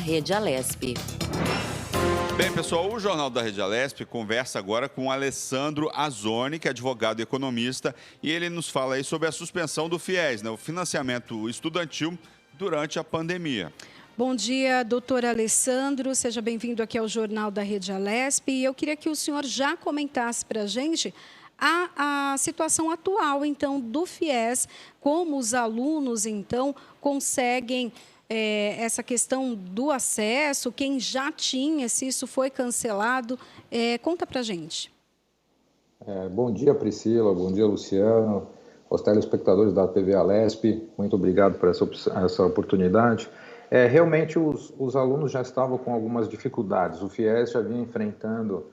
Rede Alesp. Bem, pessoal, o Jornal da Rede Alesp conversa agora com o Alessandro Azzoni, que é advogado e economista, e ele nos fala aí sobre a suspensão do FIES, né, o financiamento estudantil, durante a pandemia. Bom dia, doutor Alessandro. Seja bem-vindo aqui ao Jornal da Rede Alesp. E eu queria que o senhor já comentasse para a gente a situação atual, então, do FIES, como os alunos, então, conseguem essa questão do acesso, quem já tinha, se isso foi cancelado. Conta para a gente. Bom dia, Priscila. Bom dia, Luciano. Aos telespectadores da TV Alesp, muito obrigado por essa oportunidade. Realmente, os alunos já estavam com algumas dificuldades. O FIES já vinha enfrentando,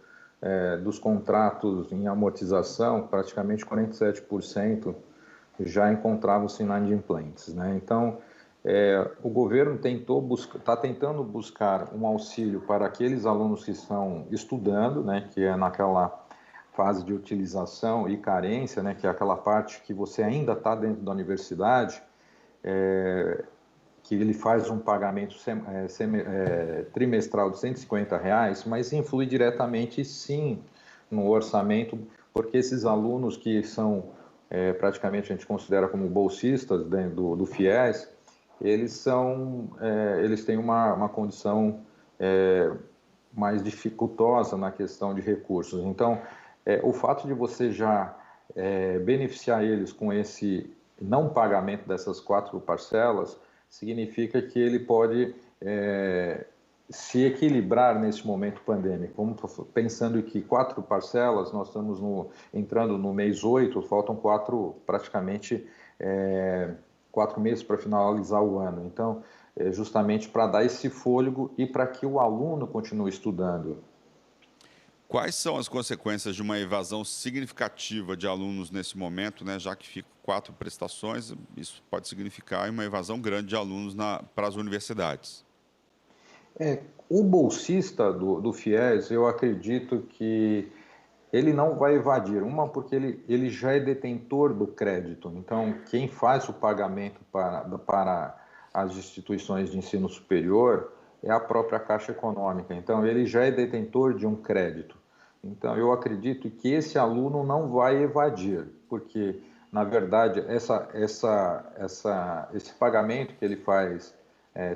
dos contratos em amortização, praticamente 47% já encontravam-se inadimplentes, né? Então, o governo está tentando buscar um auxílio para aqueles alunos que estão estudando, né, que é naquela fase de utilização e carência, né, que é aquela parte que você ainda está dentro da universidade, que ele faz um pagamento trimestral de R$ 150, mas influi diretamente, sim, no orçamento, porque esses alunos que são, praticamente a gente considera como bolsistas dentro do FIES, eles têm uma condição mais dificultosa na questão de recursos. Então, o fato de você já beneficiar eles com esse não pagamento dessas 4 parcelas significa que ele pode se equilibrar nesse momento pandêmico. Pensando que 4 parcelas, nós estamos entrando no mês 8, faltam praticamente 4 meses para finalizar o ano. Então, justamente para dar esse fôlego e para que o aluno continue estudando. Quais são as consequências de uma evasão significativa de alunos nesse momento, né? Já que ficam 4 prestações, isso pode significar uma evasão grande de alunos para as universidades. O bolsista do FIES, eu acredito que ele não vai evadir. Porque ele já é detentor do crédito. Então, quem faz o pagamento para as instituições de ensino superior é a própria Caixa Econômica. Então, ele já é detentor de um crédito. Então, eu acredito que esse aluno não vai evadir, porque, na verdade, esse pagamento que ele faz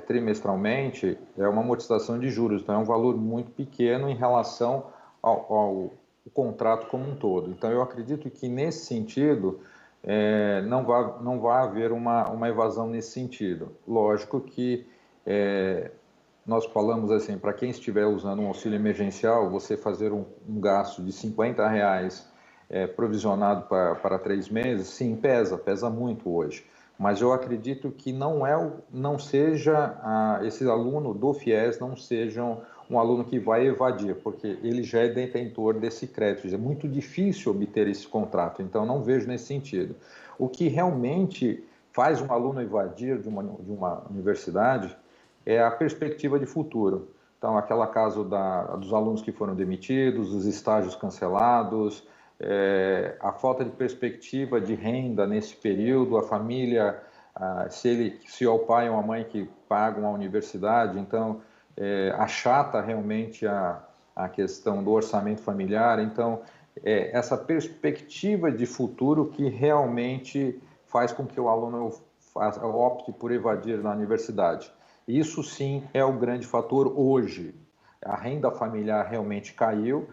trimestralmente é uma amortização de juros. Então, é um valor muito pequeno em relação ao contrato como um todo. Então, eu acredito que, nesse sentido, não vai haver uma evasão nesse sentido. Lógico que nós falamos assim, para quem estiver usando um auxílio emergencial, você fazer um gasto de R$ 50 provisionado para 3 meses, sim, pesa muito hoje. Mas eu acredito que esse aluno do FIES não seja um aluno que vai evadir, porque ele já é detentor desse crédito. É muito difícil obter esse contrato, então não vejo nesse sentido. O que realmente faz um aluno evadir de uma universidade é a perspectiva de futuro. Então, aquela caso dos alunos que foram demitidos, os estágios cancelados, a falta de perspectiva de renda nesse período, a família, se é o pai ou a mãe que pagam a universidade, então achata realmente a questão do orçamento familiar. Então, essa perspectiva de futuro que realmente faz com que o aluno opte por evadir na universidade. Isso sim é o grande fator hoje. A renda familiar realmente caiu,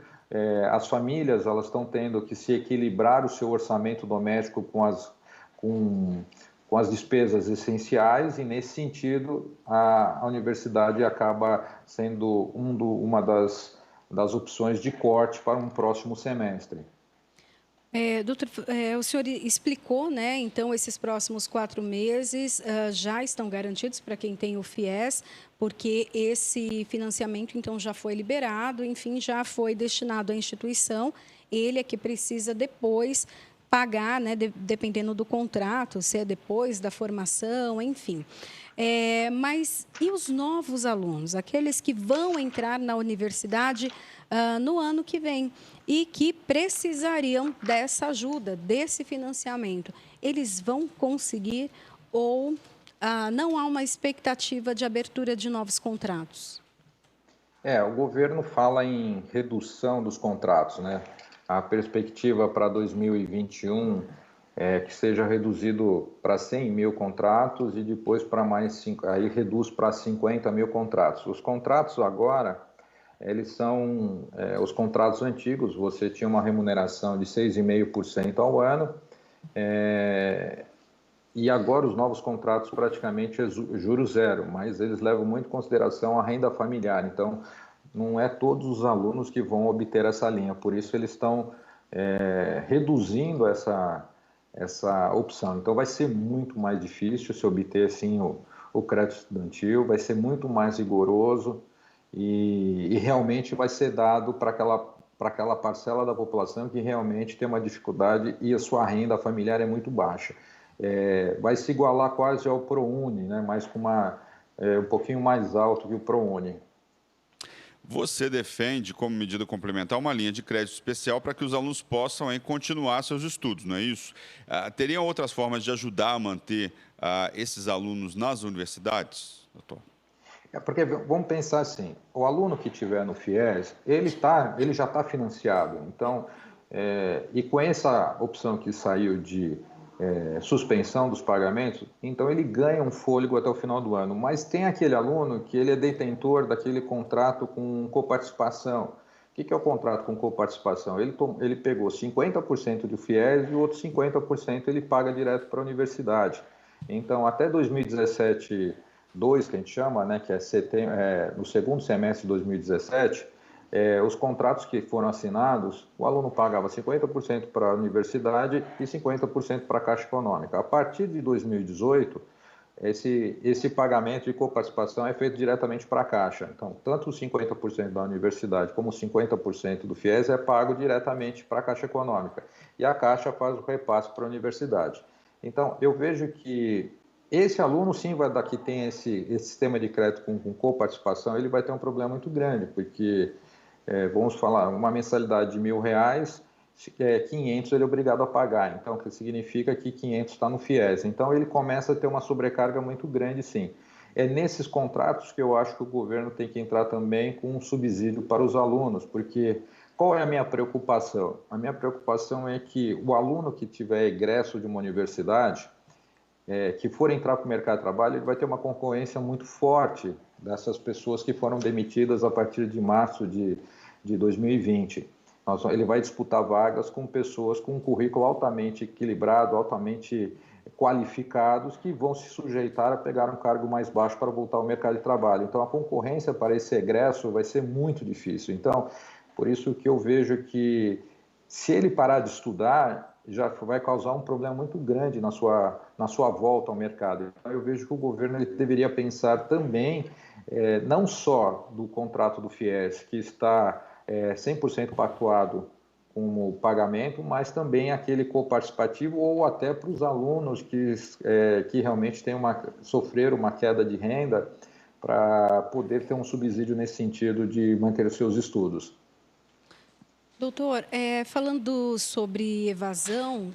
as famílias elas estão tendo que se equilibrar o seu orçamento doméstico com as despesas essenciais, e nesse sentido a universidade acaba sendo uma das opções de corte para um próximo semestre. Doutor, o senhor explicou, né? Então, esses próximos 4 meses já estão garantidos para quem tem o FIES, porque esse financiamento, então, já foi liberado, enfim, já foi destinado à instituição. Ele é que precisa depois pagar, né? Dependendo do contrato, se é depois da formação, enfim. Mas e os novos alunos, aqueles que vão entrar na universidade no ano que vem e que precisariam dessa ajuda, desse financiamento? Eles vão conseguir ou não há uma expectativa de abertura de novos contratos? O governo fala em redução dos contratos, né? A perspectiva para 2021 é que seja reduzido para 100 mil contratos e depois para mais 5, aí reduz para 50 mil contratos. Os contratos agora, eles são os contratos antigos, você tinha uma remuneração de 6,5% ao ano, e agora os novos contratos praticamente é juros zero, mas eles levam muito em consideração a renda familiar, então não é todos os alunos que vão obter essa linha, por isso eles estão reduzindo essa opção. Então vai ser muito mais difícil se obter assim, o crédito estudantil, vai ser muito mais rigoroso e realmente vai ser dado para aquela parcela da população que realmente tem uma dificuldade e a sua renda familiar é muito baixa. Vai se igualar quase ao ProUni, né? Mas com um pouquinho mais alto que o ProUni. Você defende, como medida complementar, uma linha de crédito especial para que os alunos possam aí, continuar seus estudos, não é isso? Teriam outras formas de ajudar a manter esses alunos nas universidades, doutor? Porque vamos pensar assim, o aluno que estiver no FIES, ele já está financiado, então, e com essa opção que saiu de suspensão dos pagamentos, então ele ganha um fôlego até o final do ano, mas tem aquele aluno que ele é detentor daquele contrato com coparticipação. O que é o contrato com coparticipação? Ele pegou 50% do FIES e o outro 50% ele paga direto para a universidade. Então, até 2017 2, que a gente chama, né, que é no segundo semestre de 2017, os contratos que foram assinados, o aluno pagava 50% para a universidade e 50% para a Caixa Econômica. A partir de 2018, esse pagamento de coparticipação é feito diretamente para a Caixa. Então, tanto os 50% da universidade como os 50% do FIES é pago diretamente para a Caixa Econômica. E a Caixa faz o repasse para a universidade. Então, eu vejo que esse aluno, sim, que tem esse sistema de crédito com coparticipação, ele vai ter um problema muito grande, porque, vamos falar, uma mensalidade de R$1.000, 500 ele é obrigado a pagar, então, que significa que 500 está no FIES. Então, ele começa a ter uma sobrecarga muito grande, sim. É nesses contratos que eu acho que o governo tem que entrar também com um subsídio para os alunos, porque qual é a minha preocupação? A minha preocupação é que o aluno que tiver egresso de uma universidade, que for entrar para o mercado de trabalho, ele vai ter uma concorrência muito forte dessas pessoas que foram demitidas a partir de março de 2020. Ele vai disputar vagas com pessoas com um currículo altamente equilibrado, altamente qualificados, que vão se sujeitar a pegar um cargo mais baixo para voltar ao mercado de trabalho. Então, a concorrência para esse egresso vai ser muito difícil. Então, por isso que eu vejo que, se ele parar de estudar, já vai causar um problema muito grande na sua volta ao mercado. Então, eu vejo que o governo ele deveria pensar também, não só do contrato do FIES, que está 100% pactuado como pagamento, mas também aquele coparticipativo ou até para os alunos que realmente sofreram uma queda de renda, para poder ter um subsídio nesse sentido de manter os seus estudos. Doutor, falando sobre evasão,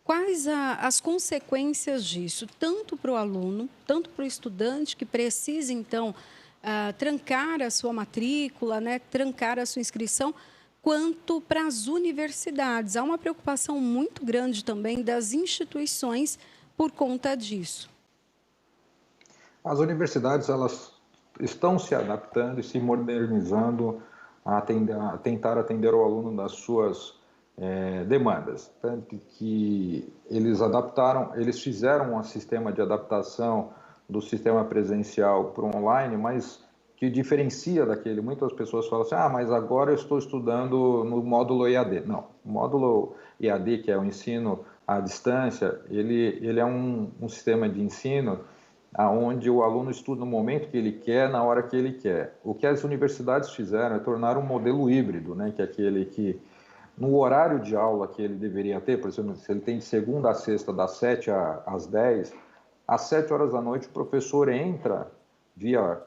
quais as consequências disso, tanto para o aluno, tanto para o estudante que precisa, então, trancar a sua matrícula, né, trancar a sua inscrição, quanto para as universidades? Há uma preocupação muito grande também das instituições por conta disso. As universidades, elas estão se adaptando e se modernizando a tentar atender o aluno das suas demandas. Tanto que eles fizeram um sistema de adaptação do sistema presencial para o online, mas que diferencia daquele. Muitas pessoas falam assim, mas agora eu estou estudando no módulo EAD. Não, o módulo EAD, que é o ensino à distância, ele é um sistema de ensino onde o aluno estuda no momento que ele quer, na hora que ele quer. O que as universidades fizeram é tornar um modelo híbrido, né, que é aquele que, no horário de aula que ele deveria ter, por exemplo, se ele tem de segunda a sexta, das 7 às 10, às 7 horas da noite o professor entra via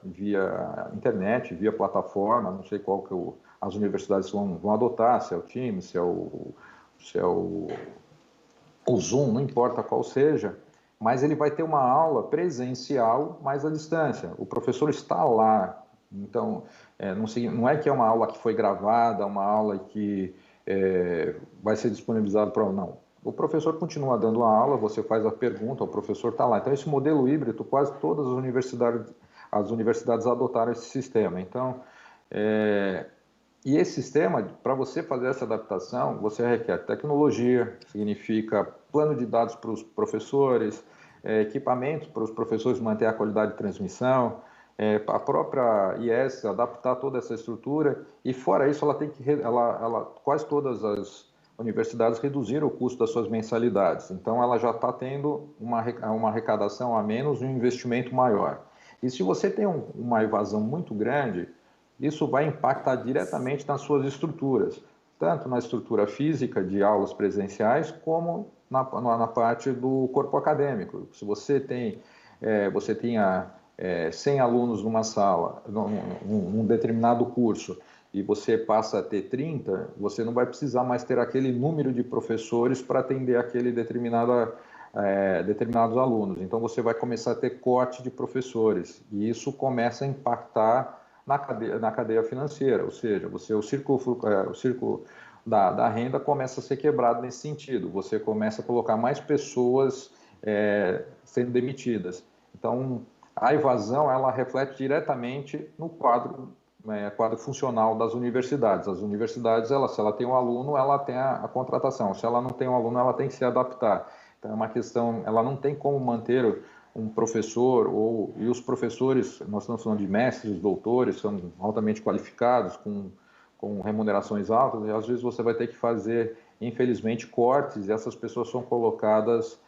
internet, via plataforma, não sei qual que as universidades vão adotar, se é o Teams, se é o Zoom, não importa qual seja, mas ele vai ter uma aula presencial, mais à distância. O professor está lá. Então, não é que é uma aula que foi gravada, uma aula que vai ser disponibilizada para... Não. O professor continua dando a aula, você faz a pergunta, o professor está lá. Então, esse modelo híbrido, quase todas as universidades adotaram esse sistema. Então, e esse sistema, para você fazer essa adaptação, você requer tecnologia, significa plano de dados para os professores, equipamentos para os professores manter a qualidade de transmissão, a própria IES adaptar toda essa estrutura, e fora isso, quase todas as universidades reduziram o custo das suas mensalidades. Então, ela já está tendo uma arrecadação a menos e um investimento maior. E se você tem uma evasão muito grande, isso vai impactar diretamente nas suas estruturas, tanto na estrutura física de aulas presenciais, como na parte do corpo acadêmico. Se você tinha 100 alunos numa sala, num determinado curso, e você passa a ter 30, você não vai precisar mais ter aquele número de professores para atender aquele determinados alunos. Então, você vai começar a ter corte de professores, e isso começa a impactar na cadeia financeira, ou seja, o círculo da renda começa a ser quebrado nesse sentido. Você começa a colocar mais pessoas sendo demitidas. Então, a evasão, ela reflete diretamente no quadro funcional das universidades. As universidades, se ela tem um aluno, ela tem a contratação. Se ela não tem um aluno, ela tem que se adaptar. Então, é uma questão, ela não tem como manter um professor, e os professores, nós estamos falando de mestres, doutores, são altamente qualificados, com remunerações altas, e às vezes você vai ter que fazer, infelizmente, cortes, e essas pessoas são colocadas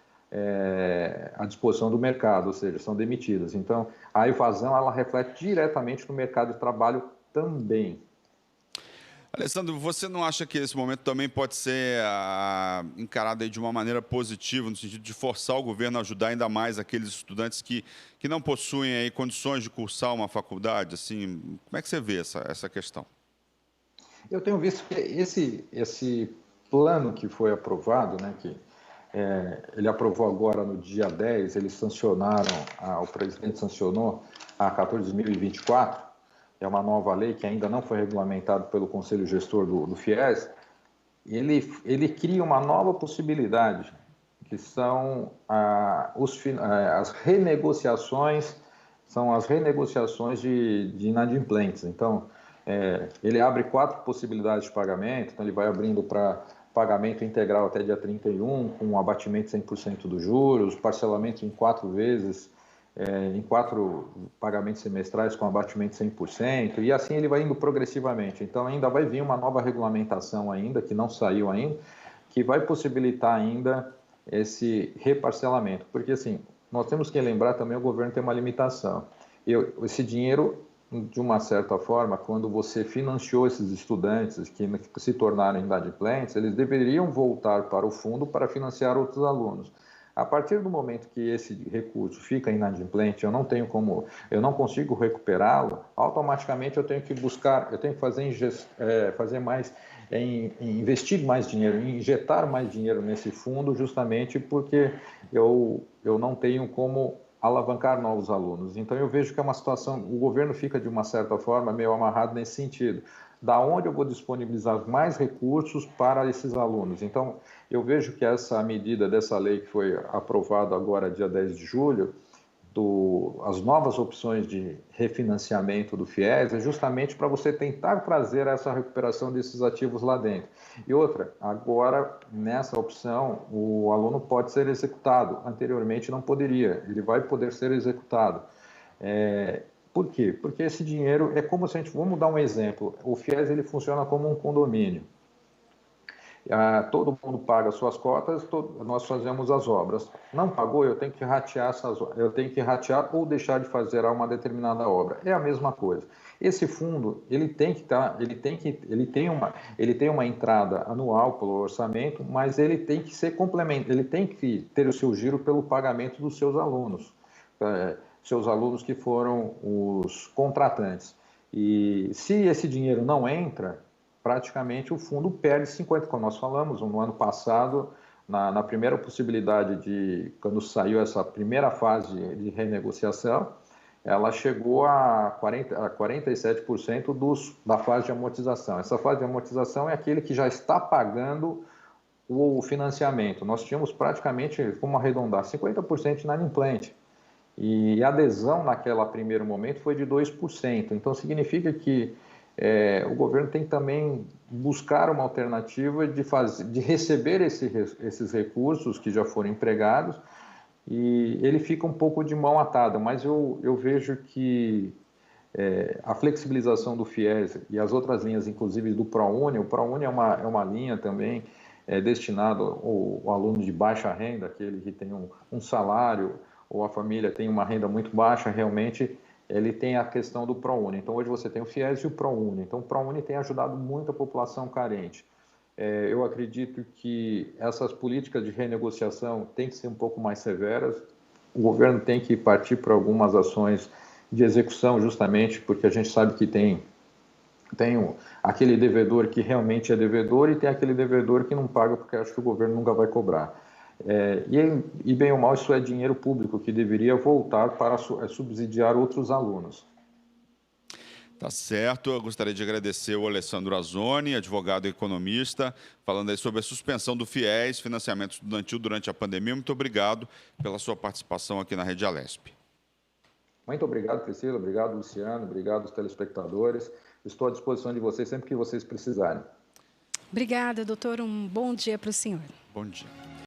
à disposição do mercado, ou seja, são demitidas. Então, a evasão, ela reflete diretamente no mercado de trabalho também. Alessandro, você não acha que esse momento também pode ser encarado aí de uma maneira positiva, no sentido de forçar o governo a ajudar ainda mais aqueles estudantes que não possuem aí condições de cursar uma faculdade? Assim, como é que você vê essa questão? Eu tenho visto que esse plano que foi aprovado, né, ele aprovou agora no dia 10, eles sancionaram, o presidente sancionou a 14.024, é uma nova lei que ainda não foi regulamentada pelo Conselho Gestor do FIES. Ele cria uma nova possibilidade, que são as renegociações, de inadimplentes. Então, ele abre 4 possibilidades de pagamento, então ele vai abrindo para pagamento integral até dia 31, com abatimento 100% dos juros, parcelamento em 4 vezes, em 4 pagamentos semestrais com abatimento 100%, e assim ele vai indo progressivamente. Então, ainda vai vir uma nova regulamentação ainda, que não saiu ainda, que vai possibilitar ainda esse reparcelamento. Porque, assim, nós temos que lembrar também, o governo tem uma limitação. Esse dinheiro, de uma certa forma, quando você financiou esses estudantes que se tornaram inadimplentes, eles deveriam voltar para o fundo para financiar outros alunos. A partir do momento que esse recurso fica inadimplente, eu não consigo recuperá-lo, automaticamente eu tenho que investir mais dinheiro, injetar mais dinheiro nesse fundo, justamente porque eu não tenho como alavancar novos alunos. Então, eu vejo que é uma situação, o governo fica, de uma certa forma, meio amarrado nesse sentido. Da onde eu vou disponibilizar mais recursos para esses alunos? Então, eu vejo que essa medida dessa lei que foi aprovada agora, dia 10 de julho, as novas opções de refinanciamento do FIES, é justamente para você tentar trazer essa recuperação desses ativos lá dentro. E outra, agora, nessa opção, o aluno pode ser executado. Anteriormente não poderia, ele vai poder ser executado. Por quê? Porque esse dinheiro é como se vamos dar um exemplo, o FIES ele funciona como um condomínio. Todo mundo paga suas cotas, nós fazemos as obras. Não pagou, eu tenho que ratear ou deixar de fazer uma determinada obra. É a mesma coisa. Esse fundo, ele tem uma entrada anual pelo orçamento, mas ele tem que ser complemento, ele tem que ter o seu giro pelo pagamento dos seus alunos. Seus alunos que foram os contratantes. E se esse dinheiro não entra, praticamente o fundo perde 50%. Como nós falamos, no ano passado, Na primeira possibilidade quando saiu essa primeira fase de renegociação, ela chegou a 47% da fase de amortização. Essa fase de amortização é aquele que já está pagando o financiamento. Nós tínhamos praticamente, vamos arredondar, 50% inadimplente. E a adesão naquele primeiro momento foi de 2%. Então, significa que o governo tem que também buscar uma alternativa de receber esses recursos que já foram empregados, e ele fica um pouco de mão atada, mas eu vejo que a flexibilização do FIES e as outras linhas, inclusive do ProUni, o ProUni é uma linha também destinada ao aluno de baixa renda, aquele que tem um salário, ou a família tem uma renda muito baixa, realmente ele tem a questão do ProUni. Então, hoje você tem o FIES e o ProUni. Então, o ProUni tem ajudado muito a população carente. Eu acredito que essas políticas de renegociação têm que ser um pouco mais severas. O governo tem que partir para algumas ações de execução, justamente porque a gente sabe que tem aquele devedor que realmente é devedor e tem aquele devedor que não paga porque acha que o governo nunca vai cobrar. E bem ou mal, isso é dinheiro público que deveria voltar para subsidiar outros alunos. Tá certo, eu gostaria de agradecer o Alessandro Azzoni, advogado e economista, falando aí sobre a suspensão do FIES, financiamento estudantil durante a pandemia. Muito obrigado pela sua participação aqui na Rede Alesp. Muito obrigado, Priscila, obrigado, Luciano, obrigado aos telespectadores. Estou à disposição de vocês sempre que vocês precisarem. Obrigada, doutor. Um bom dia para o senhor. Bom dia.